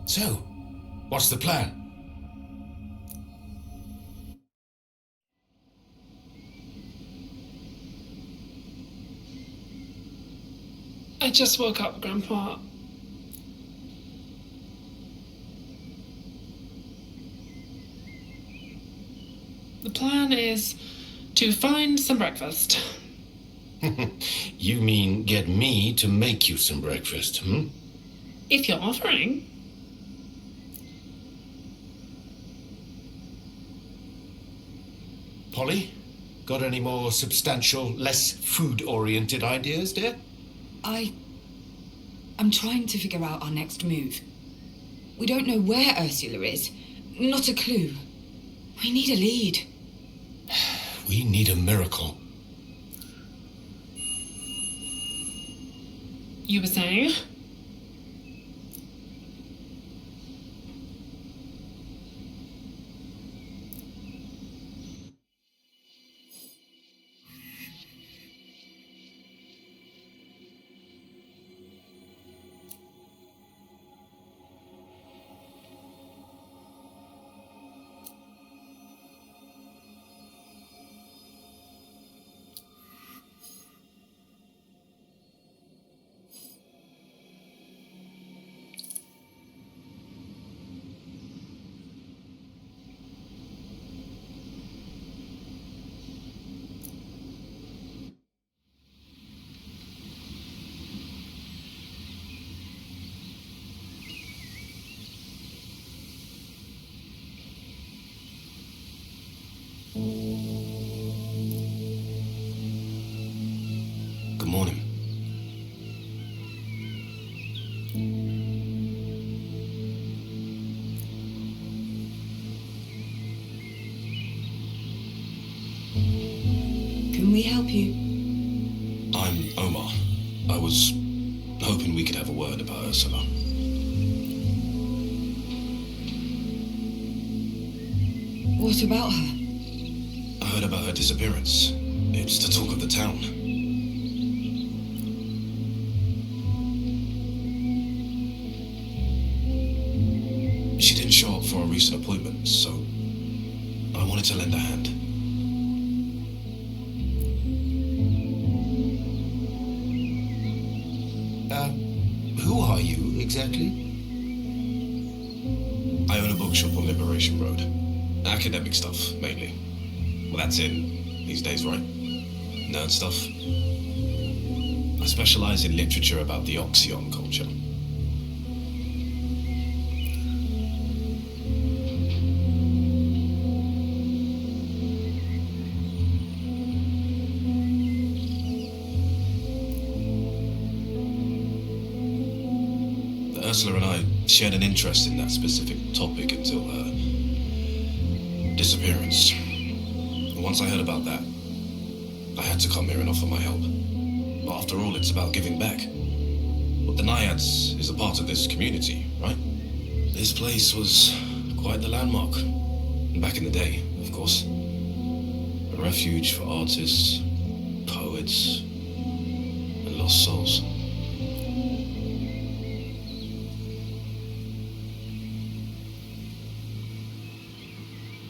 So, what's the plan? I just woke up, Grandpa. The plan is to find some breakfast. You mean get me to make you some breakfast, hmm? If you're offering. Polly, got any more substantial, less food-oriented ideas, dear? I'm trying to figure out our next move. We don't know where Ursula is. Not a clue. We need a lead. We need a miracle. You were saying? Good morning. Can we help you? I'm Omar. I was hoping we could have a word about Ursula. What about her? I heard about her disappearance. It's the talk of the town. She didn't show up for a recent appointment, so I wanted to lend a hand. Who are you, exactly? I own a bookshop on Liberation Road. Academic stuff, mainly. Well, that's in these days, right? Nerd stuff. I specialize in literature about the Oxyon culture. Ursula and I shared an interest in that specific topic until her disappearance. Once I heard about that, I had to come here and offer my help. After all, it's about giving back. But the Naiads is a part of this community, right? This place was quite the landmark. Back in the day, of course. A refuge for artists, poets, and lost souls.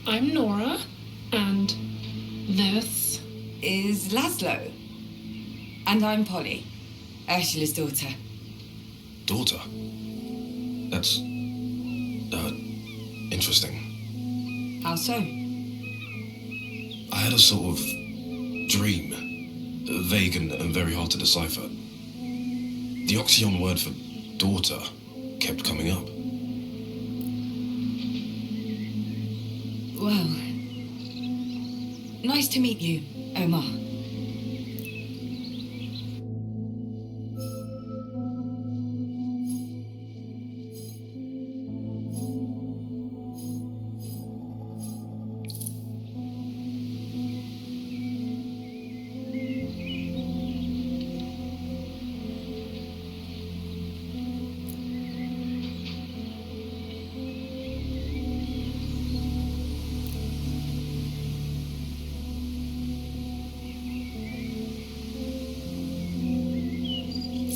I'm Nora, and this Is Laszlo. And I'm Polly, Ursula's daughter. Daughter? That's... interesting. How so? I had a sort of dream. Vague and very hard to decipher. The Oxyon word for daughter kept coming up. Well, nice to meet you, Omar.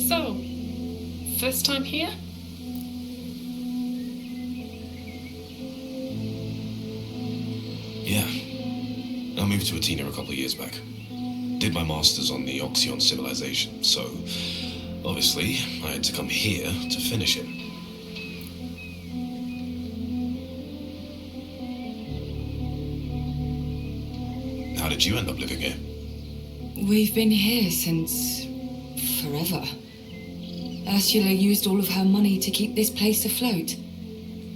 so, first time here? Yeah. I moved to Athena a couple of years back. Did my master's on the Oxyon civilization, so obviously I had to come here to finish it. How did you end up living here? We've been here since forever. Ursula used all of her money to keep this place afloat.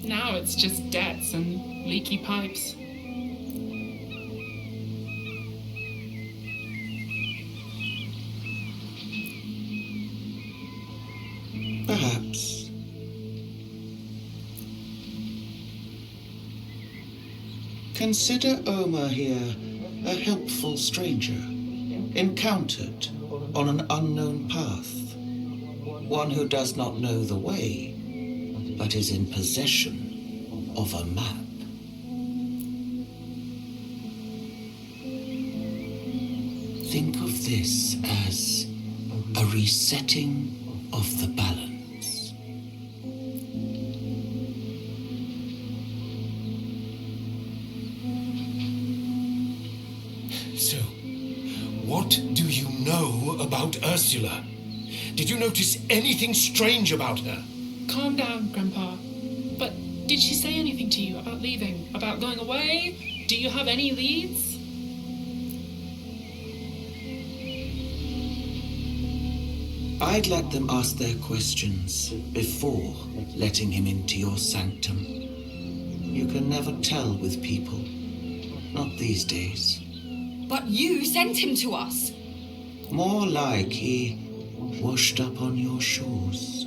Now it's just debts and leaky pipes. Perhaps. Consider Omar here a helpful stranger, encountered on an unknown path. One who does not know the way, but is in possession of a map. Think of this as a resetting of the balance. So, what do you know about Ursula? Did you notice anything strange about her? Calm down, Grandpa. But did she say anything to you about leaving? About going away? Do you have any leads? I'd let them ask their questions before letting him into your sanctum. You can never tell with people. Not these days. But you sent him to us. More like he washed up on your shores.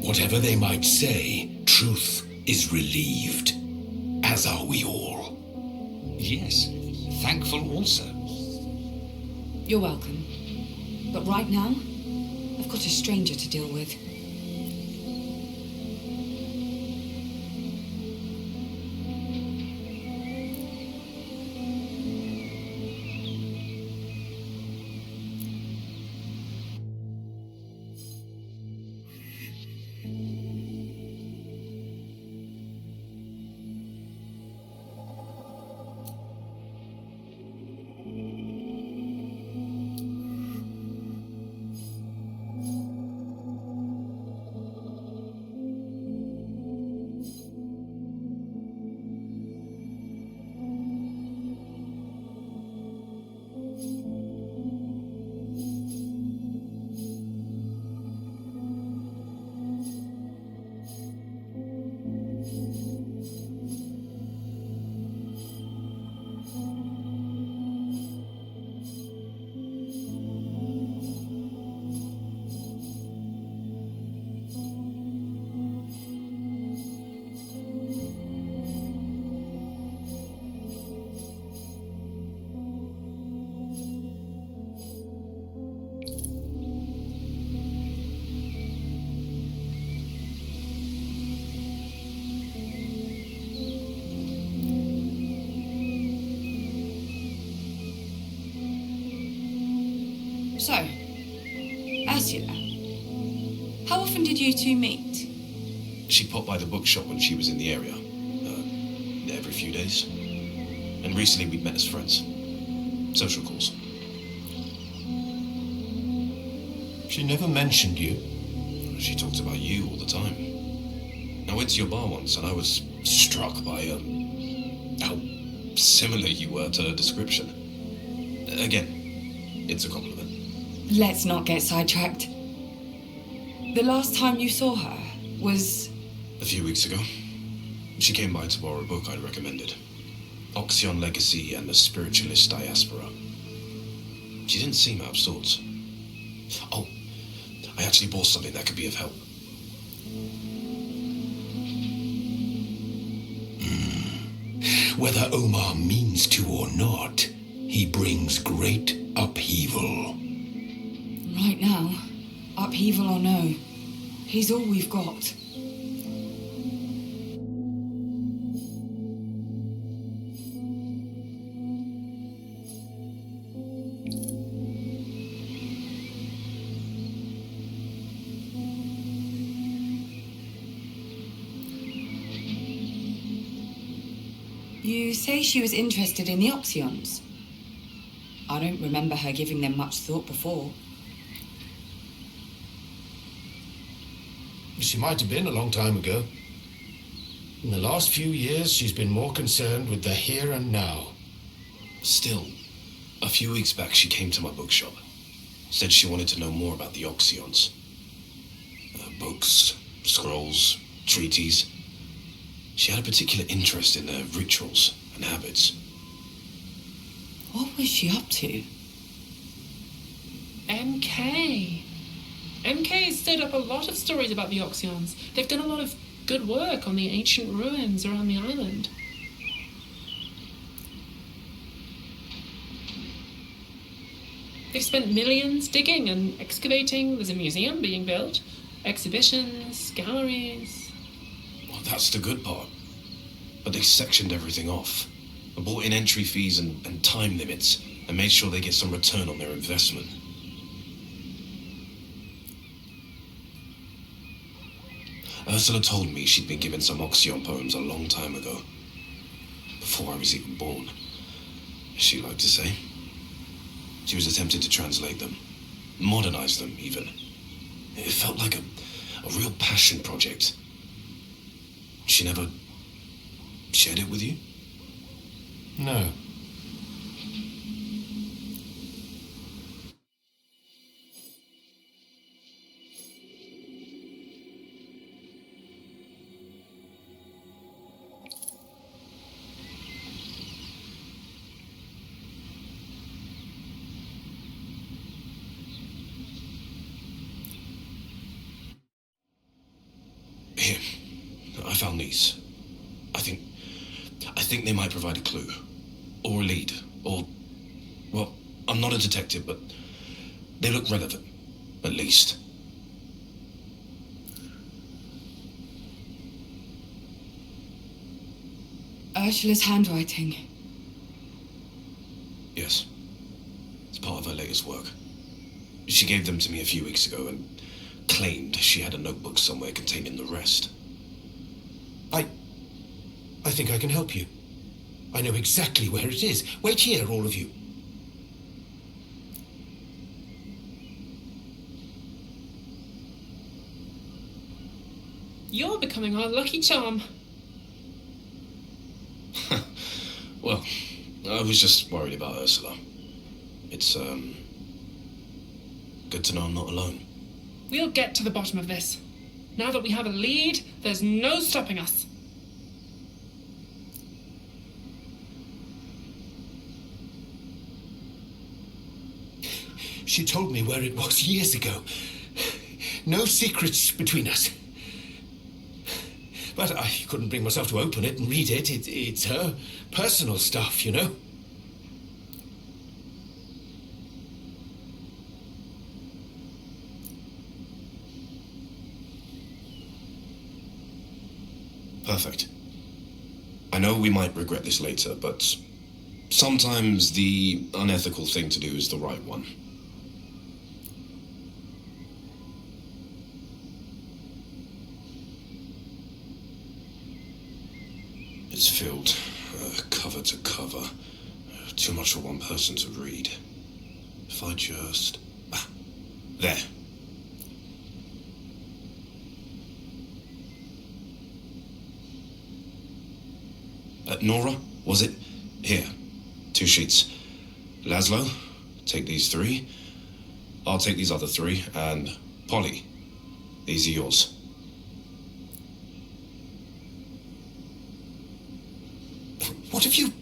Whatever they might say, truth is relieved. As are we all. Yes, thankful also. You're welcome. But right now, I've got a stranger to deal with. So, Ursula, how often did you two meet? She popped by the bookshop when she was in the area. Every few days. And recently we'd met as friends. Social calls. She never mentioned you. She talked about you all the time. I went to your bar once and I was struck by how similar you were to her description. Again, it's a compliment. Let's not get sidetracked. The last time you saw her was... A few weeks ago. She came by to borrow a book I'd recommended. Oxyon Legacy and the Spiritualist Diaspora. She didn't seem out of sorts. Oh, I actually bought something that could be of help. Whether Omar means to or not, he brings great upheaval. Right now, upheaval or no, he's all we've got. You say she was interested in the Oxyons. I don't remember her giving them much thought before. She might have been a long time ago. In the last few years, she's been more concerned with the here and now. Still, a few weeks back she came to my bookshop. Said she wanted to know more about the Oxyons. Books, scrolls, treaties. She had a particular interest in their rituals and habits. What was she up to? MK. MK has stirred up a lot of stories about the Oxyons. They've done a lot of good work on the ancient ruins around the island. They've spent millions digging and excavating. There's a museum being built, exhibitions, galleries. Well, that's the good part. But they sectioned everything off. Brought in entry fees and time limits, and made sure they get some return on their investment. Ursula told me she'd been given some Oxyon poems a long time ago. Before I was even born, as she liked to say. She was attempting to translate them, modernize them even. It felt like a real passion project. She never shared it with you? No. Here, I found these. I think they might provide a clue. Or a lead. Or... well, I'm not a detective, but they look relevant. At least. Ursula's handwriting. Yes. It's part of her latest work. She gave them to me a few weeks ago and claimed she had a notebook somewhere containing the rest. I think I can help you. I know exactly where it is. Wait here, all of you. You're becoming our lucky charm. Well, I was just worried about Ursula. It's, good to know I'm not alone. We'll get to the bottom of this. Now that we have a lead, there's no stopping us. She told me where it was years ago. No secrets between us. But I couldn't bring myself to open it and read it. It's her personal stuff, you know? Perfect. I know we might regret this later, but sometimes the unethical thing to do is the right one. It's filled, cover to cover. Too much for one person to read. If I just... there. Nora, was it? Here. 2 sheets. Laszlo, take these 3. I'll take these other 3. And Polly, these are yours. What have you...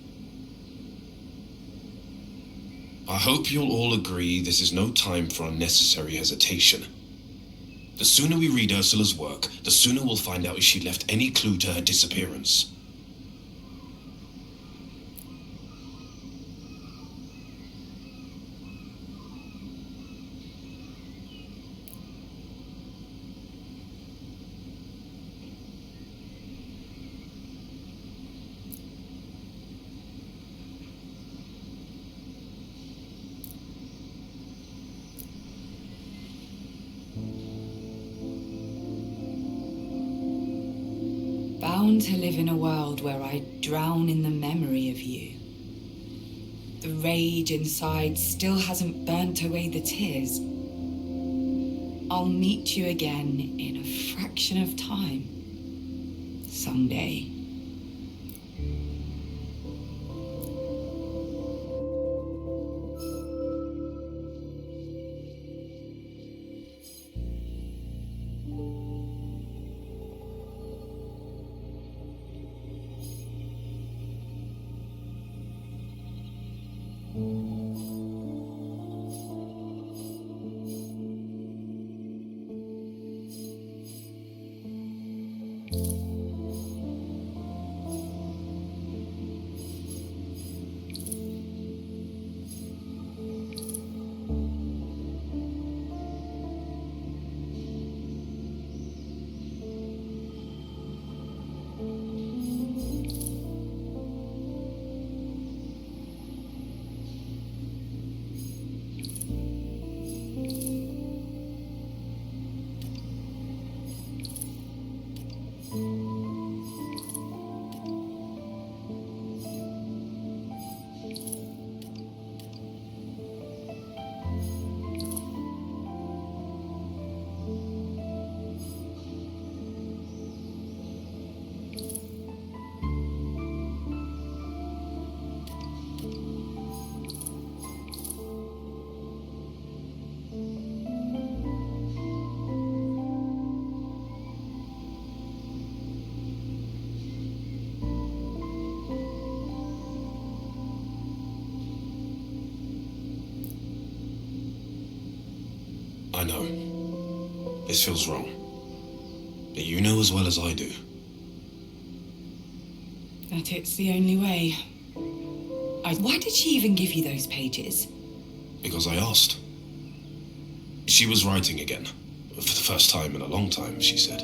I hope you'll all agree this is no time for unnecessary hesitation. The sooner we read Ursula's work, the sooner we'll find out if she left any clue to her disappearance. bound to live in a world where I drown in the memory of you. The rage inside still hasn't burnt away the tears. I'll meet you again in a fraction of time. Someday. I know. This feels wrong. But you know as well as I do. That it's the only way. Why did she even give you those pages? Because I asked. She was writing again. For the first time in a long time, she said.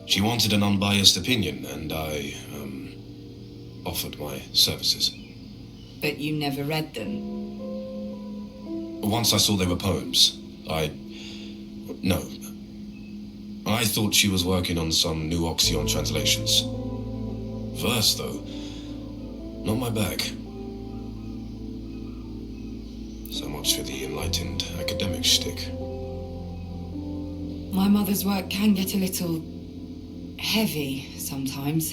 She wanted an unbiased opinion, and I, offered my services. But you never read them. Once I saw they were poems, No. I thought she was working on some new Oxyon translations. Verse, though, not my bag. So much for the enlightened academic shtick. My mother's work can get a little heavy sometimes.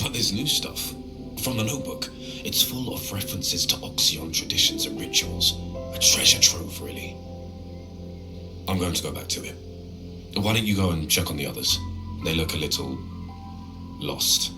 But there's new stuff. From the notebook. It's full of references to Oxyon traditions and rituals. A treasure trove, really. I'm going to go back to it. Why don't you go and check on the others? They look a little lost.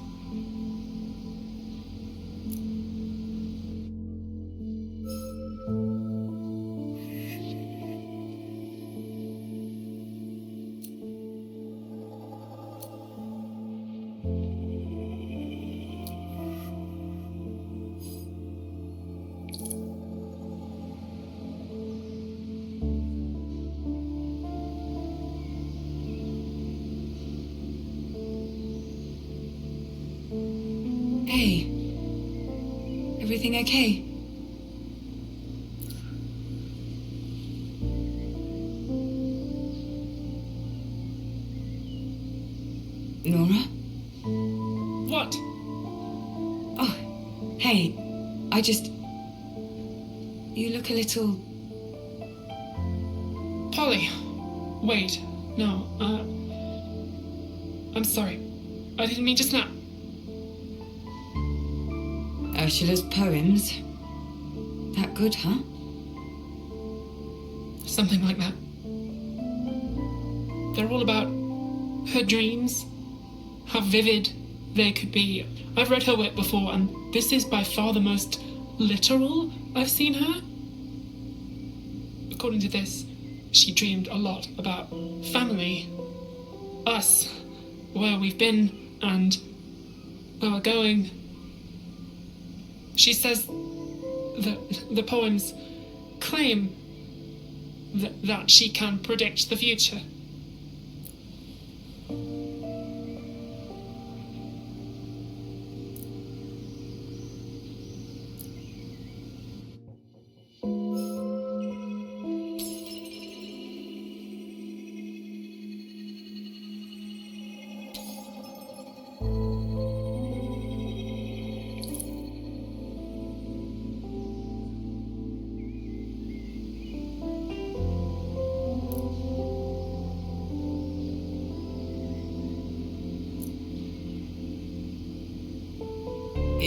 Hey. Everything okay? Nora? What? Oh, hey. You look a little... Polly. Wait. No, I'm sorry. I didn't mean to snap. Ursula's poems? That good, huh? Something like that. They're all about her dreams, how vivid they could be. I've read her work before, and this is by far the most literal I've seen her. According to this, she dreamed a lot about family, us, where we've been, and where we're going. She says the poems claim that she can predict the future.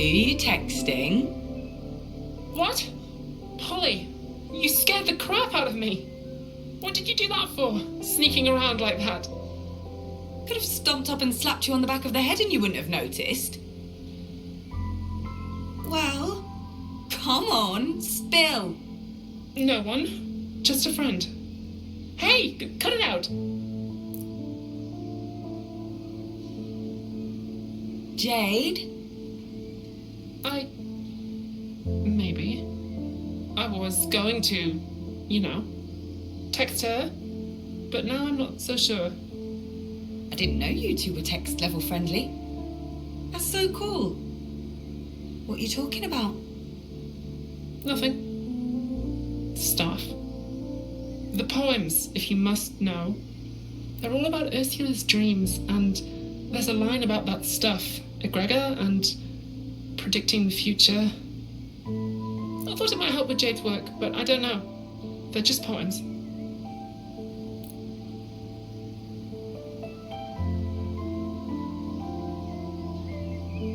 you texting? What? Polly, you scared the crap out of me. What did you do that for? Sneaking around like that? Could have stomped up and slapped you on the back of the head and you wouldn't have noticed. Well, come on, spill. No one. Just a friend. Hey, cut it out. Jade? Maybe. I was going to, text her, but now I'm not so sure. I didn't know you two were text level friendly. That's so cool. What are you talking about? Nothing. Stuff. The poems, if you must know, they're all about Ursula's dreams, and there's a line about that stuff, egregor, and predicting the future. I thought it might help with Jade's work, but I don't know. They're just poems.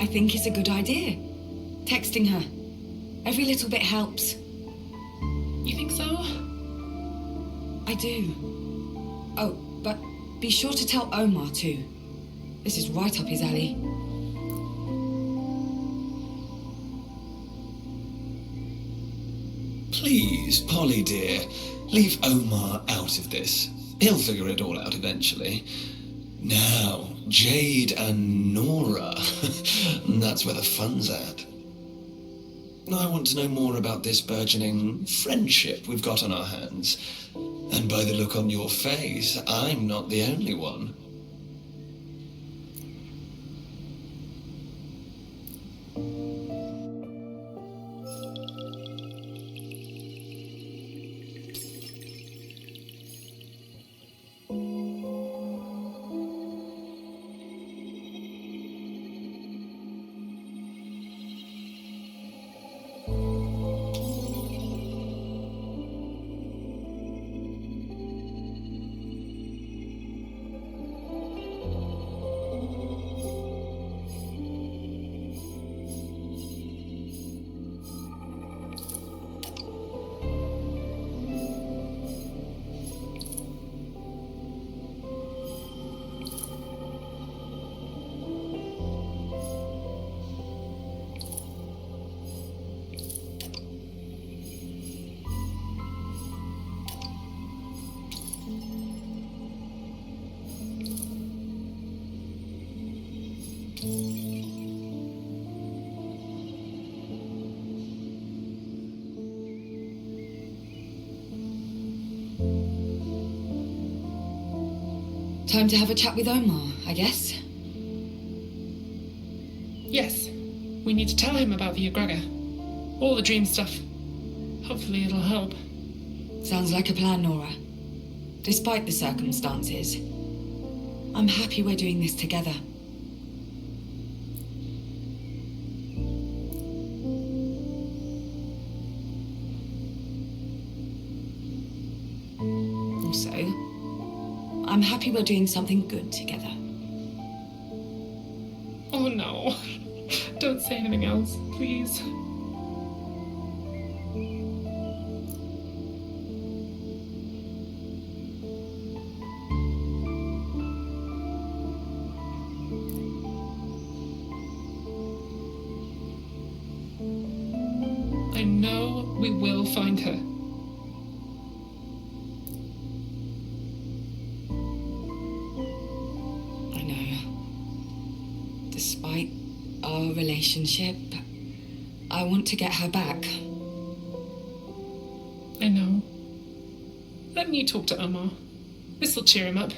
I think it's a good idea. Texting her. Every little bit helps. You think so? I do. Oh, but be sure to tell Omar too. This is right up his alley. Please, Polly dear, leave Omar out of this. He'll figure it all out eventually. Now, Jade and Nora. That's where the fun's at. I want to know more about this burgeoning friendship we've got on our hands. And by the look on your face, I'm not the only one. Time to have a chat with Omar, I guess. Yes. We need to tell him about the egregor. All the dream stuff. Hopefully it'll help. Sounds like a plan, Nora. Despite the circumstances, I'm happy we're doing this together. Also, I'm happy we're doing something good together. Oh no. Don't say anything else, please. I know we will find her. I know. Despite our relationship, I want to get her back. I know. Let me talk to Omar. This'll cheer him up.